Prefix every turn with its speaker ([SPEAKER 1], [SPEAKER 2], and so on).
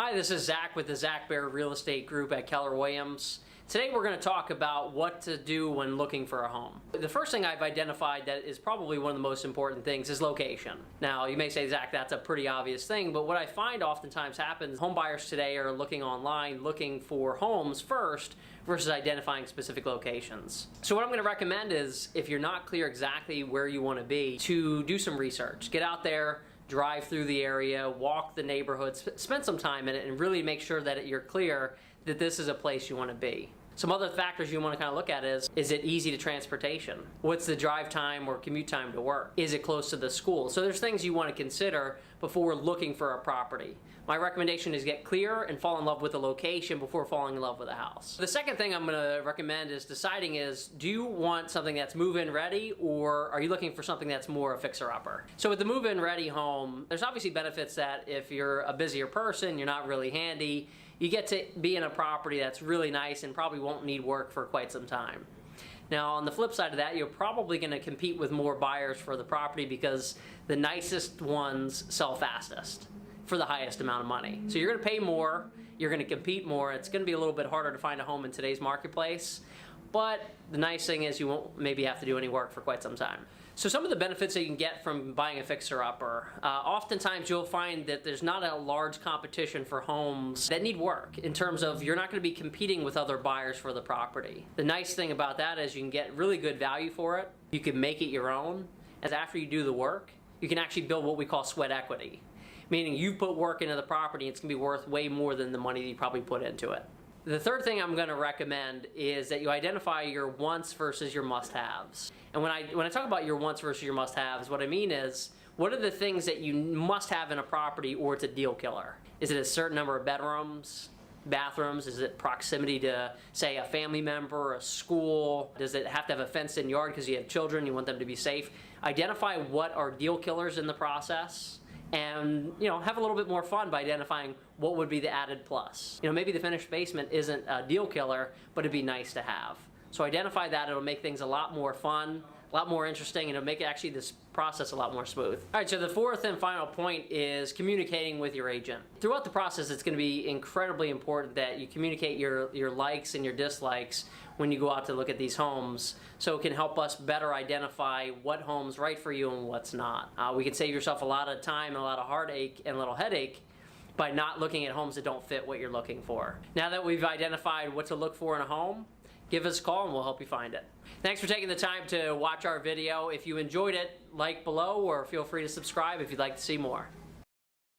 [SPEAKER 1] Hi, this is Zach with the Zach Bear Real Estate Group at Keller Williams. Today we're going to talk about what to do when looking for a home. The first thing I've identified that is probably one of the most important things is location. Now you may say, Zach, that's a pretty obvious thing, but what I find oftentimes happens, home buyers today are looking online, looking for homes first versus identifying specific locations. So what I'm going to recommend is, if you're not clear exactly where you want to be, to do some research. Get out there, drive through the area, walk the neighborhoods, spend some time in it, and really make sure that you're clear that this is a place you want to be. Some other factors you want to kind of look at is it easy to transportation? What's the drive time or commute time to work? Is it close to the school? So there's things you want to consider before looking for a property. My recommendation is get clear and fall in love with the location before falling in love with a house. The second thing I'm going to recommend is deciding do you want something that's move-in ready, or are you looking for something that's more a fixer-upper? So with the move-in ready home, there's obviously benefits that if you're a busier person, you're not really handy, you get to be in a property that's really nice and probably won't need work for quite some time. Now on the flip side of that, you're probably going to compete with more buyers for the property because the nicest ones sell fastest for the highest amount of money. So you're going to pay more, you're going to compete more, it's going to be a little bit harder to find a home in today's marketplace, but the nice thing is you won't maybe have to do any work for quite some time. So some of the benefits that you can get from buying a fixer-upper, oftentimes you'll find that there's not a large competition for homes that need work, in terms of you're not going to be competing with other buyers for the property. The nice thing about that is you can get really good value for it, you can make it your own, and after you do the work, you can actually build what we call sweat equity. Meaning you put work into the property, it's going to be worth way more than the money that you probably put into it. The third thing I'm going to recommend is that you identify your wants versus your must-haves. And when I talk about your wants versus your must-haves, what I mean is, what are the things that you must have in a property or it's a deal killer? Is it a certain number of bedrooms, bathrooms? Is it proximity to, say, a family member, a school? Does it have to have a fenced-in yard because you have children, you want them to be safe? Identify what are deal killers in the process, and have a little bit more fun by identifying what would be the added plus. Maybe the finished basement isn't a deal killer, but it'd be nice to have. So identify that, it'll make things a lot more fun, a lot more interesting, and it'll make actually this process a lot more smooth. All right, so the fourth and final point is communicating with your agent. Throughout the process, it's going to be incredibly important that you communicate your likes and your dislikes when you go out to look at these homes, so it can help us better identify what home's right for you and what's not. We can save yourself a lot of time and a lot of heartache and a little headache by not looking at homes that don't fit what you're looking for. Now that we've identified what to look for in a home, give us a call and we'll help you find it. Thanks for taking the time to watch our video. If you enjoyed it, like below, or feel free to subscribe if you'd like to see more.